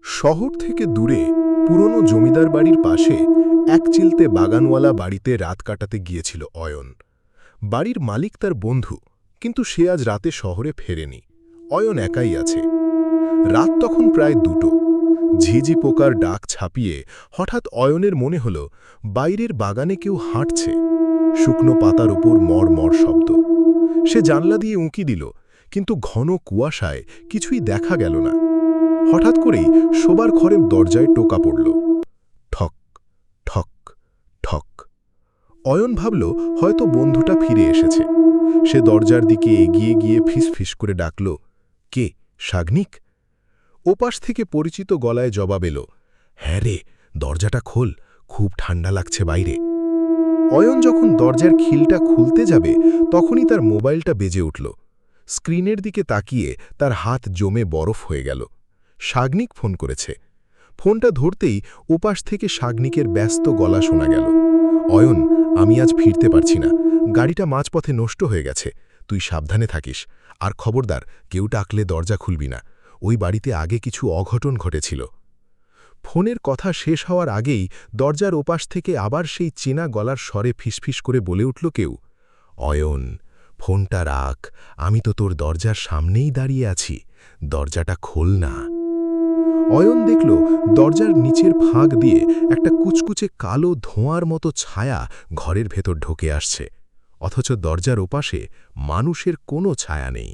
শহর থেকে দূরে পুরনো জমিদার বাড়ির পাশে এক চিলতে বাগানওয়ালা বাড়িতে রাত কাটাতে গিয়েছিল অয়ন। বাড়ির মালিক তার বন্ধু, কিন্তু সে আজ রাতে শহরে ফেরেনি। অয়ন একাই আছে। রাত তখন প্রায় 2টো। ঝিঝি পোকার ডাক ছাপিয়ে হঠাৎ অয়নের মনে হল বাইরের বাগানে কেউ হাঁটছে। শুকনো পাতার উপর মর শব্দ। সে জানলা দিয়ে উঁকি দিল, কিন্তু ঘন কুয়াশায় কিছুই দেখা গেল না। হঠাৎ করেই শোবার ঘরের দরজায় টোকা পড়ল। ঠক ঠক ঠক। অয়ন ভাবল হয়তো বন্ধুটা ফিরে এসেছে। সে দরজার দিকে এগিয়ে গিয়ে ফিসফিস করে ডাকল, কে, শাগনিক? ওপাশ থেকে পরিচিত গলায় জবাব এলো, হ্যাঁ রে, দরজাটা খোল, খুব ঠান্ডা লাগছে বাইরে। অয়ন যখন দরজার খিলটা খুলতে যাবে তখনই তার মোবাইলটা বেজে উঠল। স্ক্রিনের দিকে তাকিয়ে তার হাত জমে বরফ হয়ে গেল। শাগনিক ফোন করেছে। ফোনটা ধরতেই ওপাশ থেকে শাগনিকের ব্যস্ত গলা শোনা গেল, অয়ন, আমি আজ ফিরতে পারছি না, গাড়িটা মাঝপথে নষ্ট হয়ে গেছে, তুই সাবধানে থাকিস, আর খবরদার কেউ ডাকলে দরজা খুলবি না, ওই বাড়িতে আগে কিছু অঘটন ঘটেছিল। ফোনের কথা শেষ হওয়ার আগেই দরজার ওপাশ থেকে আবার সেই চেনা গলার স্বরে ফিসফিস করে বলে উঠল কেউ, অয়ন, ফোনটা রাখ, আমি তো তোর দরজার সামনেই দাঁড়িয়ে আছি, দরজাটা খোল না। অয়ন দেখল দরজার নিচের ফাঁক দিয়ে একটা কুচকুচে কালো ধোঁয়ার মতো ছায়া ঘরের ভেতর ঢোকে আসছে, অথচ দরজার ওপাশে মানুষের কোনো ছায়া নেই।